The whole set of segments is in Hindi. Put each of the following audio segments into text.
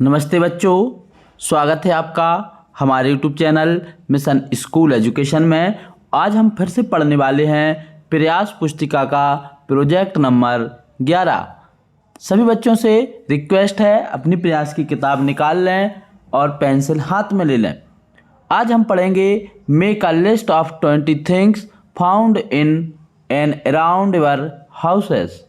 नमस्ते बच्चों, स्वागत है आपका हमारे YouTube channel mission school education में। आज हम फिर से पढ़ने वाले हैं प्रयास पुस्तिका का प्रोजेक्ट नंबर 11। सभी बच्चों से रिक्वेस्ट है अपनी प्रयास की किताब निकाल लें और पेंसिल हाथ में ले लें। आज हम पढ़ेंगे make a list of 20 things found in and around your houses.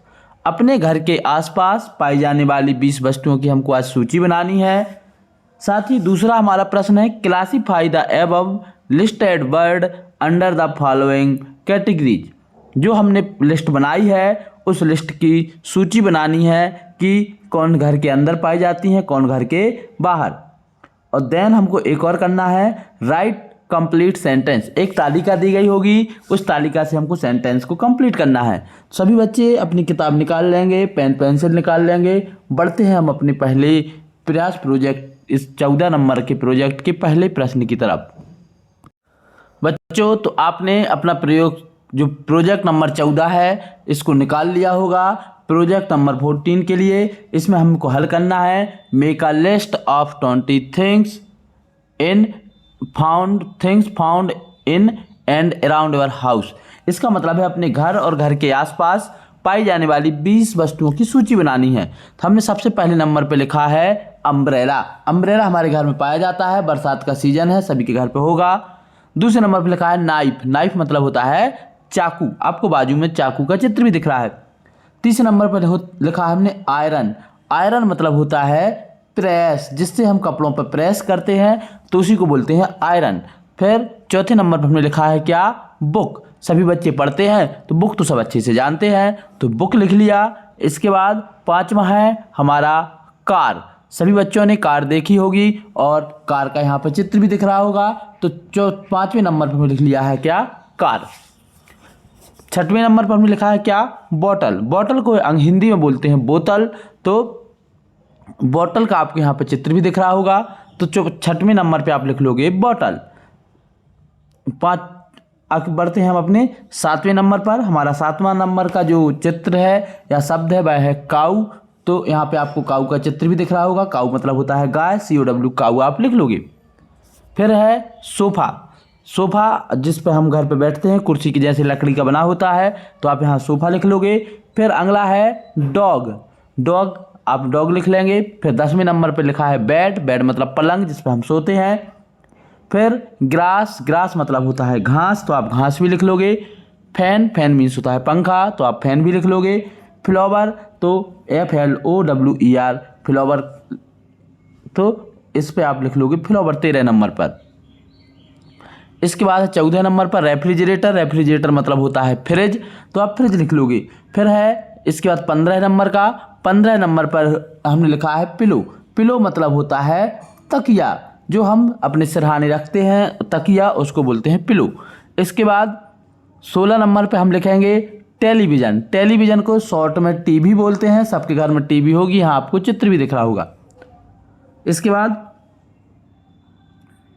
अपने घर के आसपास पाई जाने वाली 20 वस्तुओं की हमको आज सूची बनानी है। साथ ही दूसरा हमारा प्रश्न है classify the above listed word under the following categories. जो हमने लिस्ट बनाई है उस लिस्ट की सूची बनानी है कि कौन घर के अंदर पाई जाती हैं, कौन घर के बाहर। और देन हमको एक और करना है राइट कंप्लीट सेंटेंस। एक तालिका दी गई होगी, उस तालिका से हमको सेंटेंस को कंप्लीट करना है। सभी बच्चे अपनी किताब निकाल लेंगे, पेन पेंसिल निकाल लेंगे। बढ़ते हैं हम अपने पहले प्रयास प्रोजेक्ट इस 14 नंबर के प्रोजेक्ट के पहले प्रश्न की तरफ। बच्चों, तो आपने अपना प्रयोग जो प्रोजेक्ट नंबर 14 है इसको निकाल लिया होगा। प्रोजेक्ट नंबर 14 के लिए इसमें हमको हल करना है make a list of 20 things found in and around your house. इसका मतलब है अपने घर और घर के आसपास पाई जाने वाली 20 वस्तुओं की सूची बनानी है। तो हमने सबसे पहले नंबर पे लिखा है अम्ब्रेला। अम्ब्रेला हमारे घर में पाया जाता है, बरसात का सीजन है, सभी के घर पे होगा। दूसरे नंबर पे लिखा है नाइफ। नाइफ मतलब होता है चाकू। आपको बाजू में चाकू का चित्र भी दिख रहा है। तीसरे नंबर पर लिखा है हमने आयरन। आयरन मतलब होता है प्रेस, जिससे हम कपड़ों पर प्रेस करते हैं तो उसी को बोलते हैं आयरन। फिर चौथे नंबर पर हमने लिखा है क्या, बुक। सभी बच्चे पढ़ते हैं तो बुक तो सब अच्छे से जानते हैं, तो बुक लिख लिया। इसके बाद पांचवा है हमारा कार। सभी बच्चों ने कार देखी होगी और कार का यहाँ पर चित्र भी दिख रहा होगा, तो पांचवें नंबर पर हमने लिख लिया है क्या, कार। छठवें नंबर पर हमने लिखा है क्या, बॉटल। बॉटल को हिंदी में बोलते हैं बोतल, तो बॉटल का आपको यहाँ पे चित्र भी दिख रहा होगा, तो छठवें नंबर पे आप लिख लोगे बॉटल। बढ़ते हैं हम अपने सातवें नंबर पर। हमारा सातवां नंबर का जो चित्र है या शब्द है वह है काऊ। तो यहाँ पे आपको काऊ का चित्र भी दिख रहा होगा। काऊ मतलब होता है गाय, COW काऊ आप लिख लोगे। फिर है सोफा। सोफा जिस पे हम घर पे बैठते हैं, कुर्सी की जैसे लकड़ी का बना होता है, तो आप यहाँ सोफा लिख लोगे। फिर अगला है डॉग। डॉग आप डॉग लिख लेंगे। फिर 10वें नंबर पे लिखा है बेड। बेड मतलब पलंग जिस पे हम सोते हैं। फिर ग्रास। ग्रास मतलब होता है घास, तो आप घास भी लिख लोगे। फैन। फैन मीन्स होता है पंखा, तो आप फैन भी लिख लोगे। फ्लावर तो FLOWER फ्लावर, तो इस पे आप लिख लोगे फ्लावर 13 नंबर पर। इसके बाद है 14 नंबर पर रेफ्रिजरेटर। रेफ्रिजरेटर मतलब होता है फ्रिज, तो आप फ्रिज लिख लोगे। फिर है इसके बाद 15 नंबर का। 15 नंबर पर हमने लिखा है पिलो। पिलो मतलब होता है तकिया, जो हम अपने सिरहाने रखते हैं तकिया, उसको बोलते हैं पिलो। इसके बाद 16 नंबर पे हम लिखेंगे टेलीविज़न। टेलीविज़न को शॉर्ट में टीवी बोलते हैं। सबके घर में टीवी होगी, यहाँ आपको चित्र भी दिख रहा होगा। इसके बाद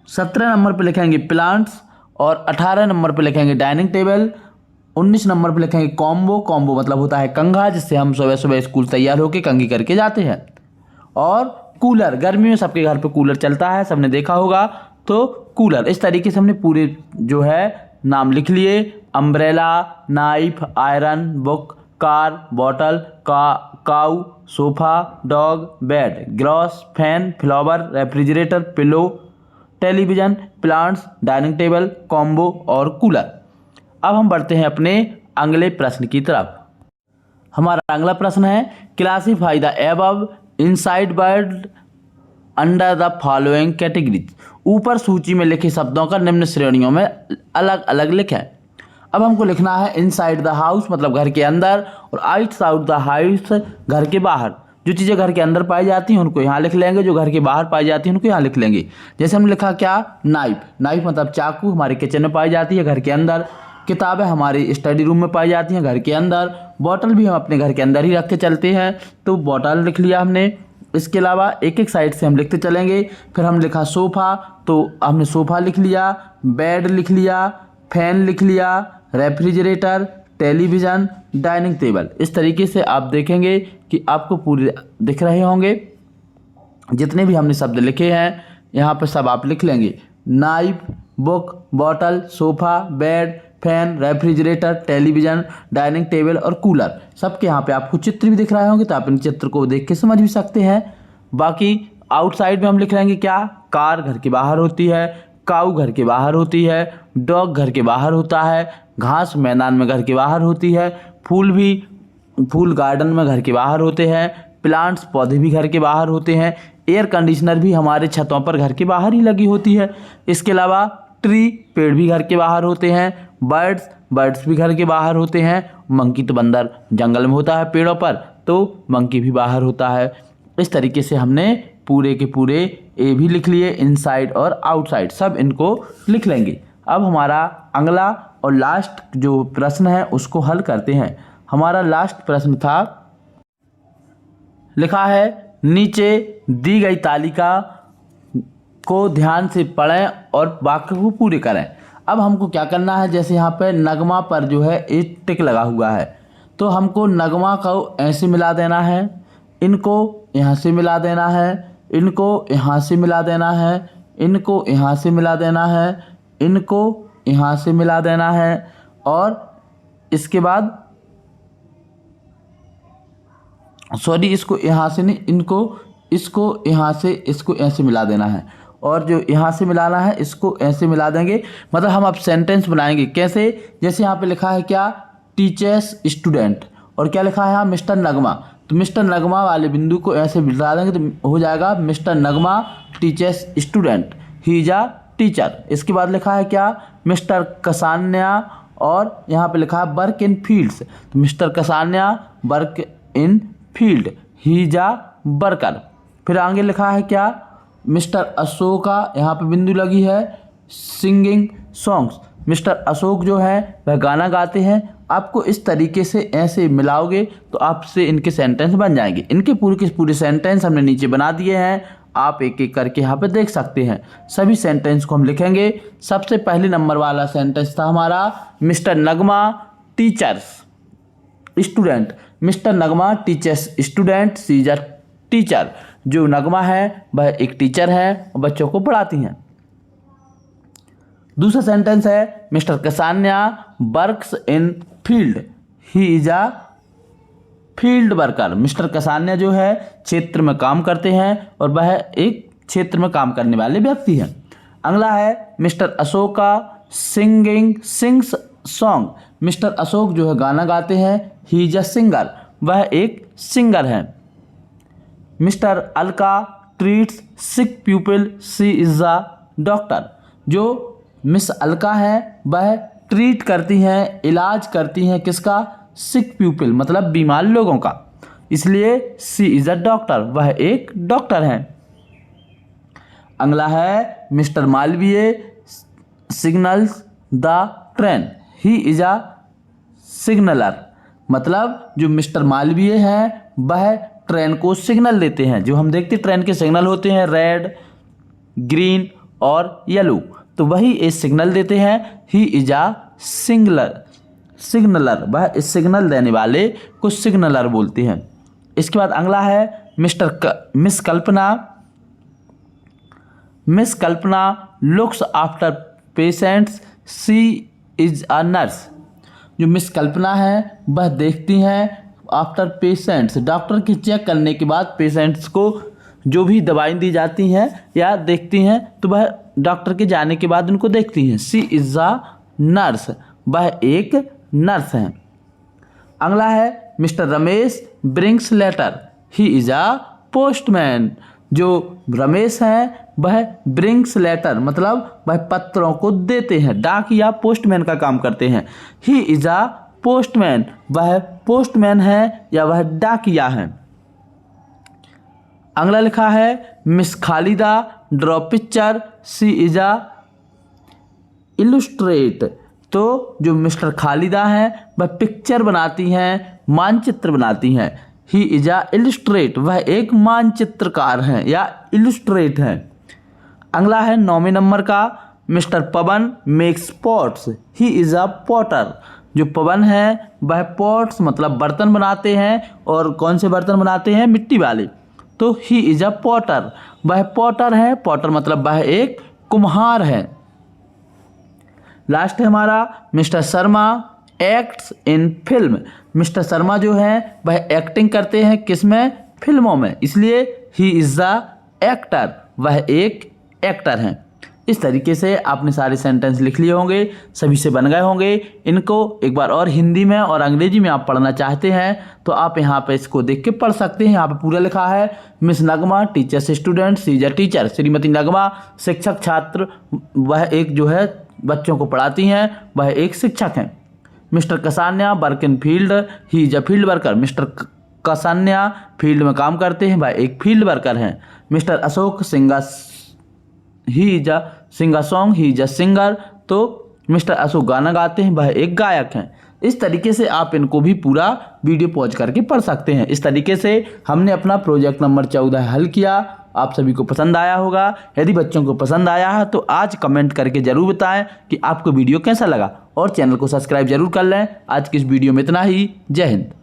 17 नंबर पे लिखेंगे प्लांट्स और 18 नंबर पे लिखेंगे डाइनिंग टेबल। 19 नंबर पे लिखेंगे कॉम्बो। कॉम्बो मतलब होता है कंघा, जिससे हम सुबह सुबह स्कूल तैयार होकर कंघी करके जाते हैं। और कूलर। गर्मी में सबके घर पे कूलर चलता है, सबने देखा होगा, तो कूलर। इस तरीके से हमने पूरे जो है नाम लिख लिए। Umbrella, knife, iron, book, car, bottle, cow, sofa, dog, bed, grass, fan, flower, refrigerator, pillow, television, plants, dining table, combo और कूलर। अब हम बढ़ते हैं अपने अगले प्रश्न की तरफ। हमारा अगला प्रश्न है classify the above inside word under the following categories. ऊपर सूची में लिखे शब्दों का निम्न श्रेणियों में अलग अलग लिखें। अब हमको लिखना है इनसाइड द हाउस मतलब घर के अंदर, और आउटसाइड द हाउस घर के बाहर। जो चीज़ें घर के अंदर पाई जाती हैं उनको यहाँ लिख लेंगे, जो घर के बाहर पाई जाती हैं उनको यहाँ लिख लेंगे। जैसे हमने लिखा क्या, नाइफ। नाइफ मतलब चाकू, हमारे किचन में पाई जाती है घर के अंदर। किताबें हमारे स्टडी रूम में पाई जाती हैं घर के अंदर। बॉटल भी हम अपने घर के अंदर ही रख के चलते हैं, तो बॉटल लिख लिया हमने। इसके अलावा एक एक साइड से हम लिखते चलेंगे। फिर हम लिखा सोफ़ा, तो हमने सोफ़ा लिख लिया। बेड लिख लिया। फैन लिख लिया। Refrigerator, television, dining table. इस तरीके से आप देखेंगे कि आपको पूरे दिख रहे होंगे। जितने भी हमने शब्द लिखे हैं यहाँ पर सब आप लिख लेंगे। Knife, book, bottle, sofa, bed, fan, refrigerator, television, dining table और कूलर। सबके यहाँ पे आपको चित्र भी दिख रहे होंगे, तो आप इन चित्र को देख के समझ भी सकते हैं। बाकी आउटसाइड में हम लिख लेंगे क्या? कार घर के बाहर होती है, काऊ घर के बाहर होती है, डॉग घर के बाहर होता है, घास मैदान में घर के बाहर होती है, फूल गार्डन में घर के बाहर होते हैं, प्लांट्स पौधे भी घर के बाहर होते हैं, एयर कंडीशनर भी हमारे छतों पर घर के बाहर ही लगी होती है। इसके अलावा ट्री पेड़ भी घर के बाहर होते हैं, बर्ड्स भी घर के बाहर होते हैं। मंकी तो बंदर जंगल में होता है पेड़ों पर, तो मंकी भी बाहर होता है। इस तरीके से हमने पूरे के पूरे ए भी लिख लिए, इनसाइड और आउटसाइड सब इनको लिख लेंगे। अब हमारा अगला और लास्ट जो प्रश्न है उसको हल करते हैं। हमारा लास्ट प्रश्न था, लिखा है नीचे दी गई तालिका को ध्यान से पढ़ें और वाक्य को पूरे करें। अब हमको क्या करना है, जैसे यहाँ पे नगमा पर जो है एक टिक लगा हुआ है, तो हमको नगमा को ऐसे मिला देना है, इनको यहाँ से मिला देना है, इनको यहाँ से मिला देना है, इनको यहाँ से मिला देना है, इनको यहाँ से मिला देना है, और इसके बाद इसको यहाँ से नहीं, इसको यहाँ से इसको ऐसे मिला देना है, और जो यहाँ से मिलाना है इसको ऐसे मिला देंगे। मतलब हम अब सेंटेंस बनाएंगे कैसे, जैसे यहाँ पे लिखा है क्या? टीचर्स स्टूडेंट, और क्या लिखा है यहाँ? मिस्टर नगमा। तो मिस्टर नगमा वाले बिंदु को ऐसे मिला देंगे तो हो जाएगा mister Nagma teachers student, he is a teacher. इसके बाद लिखा है क्या? मिस्टर कसान्या, और यहाँ पे लिखा है वर्क इन फील्ड्स, तो mister Kasanya work in field, he is a worker. फिर आगे लिखा है क्या? मिस्टर अशोका, यहाँ पे बिंदु लगी है, सिंगिंग सॉन्ग्स, मिस्टर अशोक जो है वह गाना गाते हैं। आपको इस तरीके से ऐसे मिलाओगे तो आपसे इनके सेंटेंस बन जाएंगे। इनके पूरे के पूरे सेंटेंस हमने नीचे बना दिए हैं, आप एक एक करके यहाँ पे देख सकते हैं। सभी सेंटेंस को हम लिखेंगे। सबसे पहले नंबर वाला सेंटेंस था हमारा, mister Nagma teachers student, mister Nagma teachers student, she is a teacher. जो नगमा है वह एक टीचर है और बच्चों को पढ़ाती हैं। दूसरा सेंटेंस है, mister Kasanya works in field, he is a field worker. Mister Kasanya जो है क्षेत्र में काम करते हैं और वह एक क्षेत्र में काम करने वाले व्यक्ति हैं। अगला है, mister Ashoka sings song, mister Ashok जो है गाना गाते हैं, ही इज अ सिंगर, वह एक सिंगर है। Mister Alka treats sick people, she is a doctor. जो मिस अलका है वह ट्रीट करती हैं, इलाज करती हैं, किसका? सिक पीपल मतलब बीमार लोगों का, इसलिए शी इज अ डॉक्टर, वह एक डॉक्टर हैं। अगला है, mister Malviya signals the train, he is a signaller, मतलब जो मिस्टर मालवीय हैं वह ट्रेन को सिग्नल देते हैं। जो हम देखते ट्रेन के सिग्नल होते हैं रेड, ग्रीन और येलो, तो वही एक सिग्नल देते हैं। ही इज अ सिग्नलर, वह इस सिग्नल देने वाले को सिग्नलर बोलते हैं। इसके बाद अगला है, miss Kalpana looks after patients, she is a nurse. जो मिस कल्पना है वह देखती हैं आफ्टर पेशेंट्स, डॉक्टर के चेक करने के बाद पेशेंट्स को जो भी दवाई दी जाती हैं या देखती हैं तो वह डॉक्टर के जाने के बाद उनको देखती हैं। शी इज़ अ नर्स, वह एक नर्स हैं। अगला है, mister Ramesh brings letter, he is a postman. जो रमेश हैं वह ब्रिंग्स लेटर मतलब वह पत्रों को देते हैं, डाक या पोस्टमैन का काम करते हैं। ही इज़ अ पोस्टमैन, वह पोस्टमैन है या वह डाकिया है। अगला लिखा है, miss Khalida draw picture, she is a illustrate. तो जो मिस्टर खालिदा हैं वह पिक्चर बनाती हैं, मानचित्र बनाती हैं। ही इज अ इलुस्ट्रेट, वह एक मानचित्रकार हैं या इलुस्ट्रेट हैं। अगला है 9वें नंबर का, mister Pawan makes pots, he is a Potter. जो पवन है वह पॉट्स मतलब बर्तन बनाते हैं, और कौन से बर्तन बनाते हैं? मिट्टी वाले। तो ही इज अ पॉटर, वह पॉटर है। पॉटर मतलब वह एक कुम्हार है। लास्ट है हमारा mister Sharma acts in film. Mister Sharma जो है वह एक्टिंग करते हैं किसमें, फिल्मों में, इसलिए ही इज द एक्टर, वह एक एक्टर हैं। इस तरीके से आपने सारे सेंटेंस लिख लिए होंगे, सभी से बन गए होंगे। इनको एक बार और हिंदी में और अंग्रेजी में आप पढ़ना चाहते हैं तो आप यहाँ पे इसको देख के पढ़ सकते हैं। यहाँ पे पूरा लिखा है, miss Nagma teachers student, she is a teacher. श्रीमती नगमा शिक्षक छात्र, वह एक जो है बच्चों को पढ़ाती हैं, वह एक शिक्षक हैं। Mister Kasanya work in field, he is a field worker. Mister Kasanya field में काम करते हैं, वह एक फील्ड वर्कर हैं। Mister Ashok he is a sing a song, he is a singer. तो मिस्टर अशोक गाना गाते हैं, वह एक गायक हैं। इस तरीके से आप इनको भी पूरा वीडियो पॉज करके पढ़ सकते हैं। इस तरीके से हमने अपना प्रोजेक्ट नंबर 14 हल किया। आप सभी को पसंद आया होगा। यदि बच्चों को पसंद आया है तो आज कमेंट करके ज़रूर बताएं कि आपको वीडियो कैसा लगा और चैनल को सब्सक्राइब जरूर कर लें। आज की इस वीडियो में इतना ही। जय हिंद।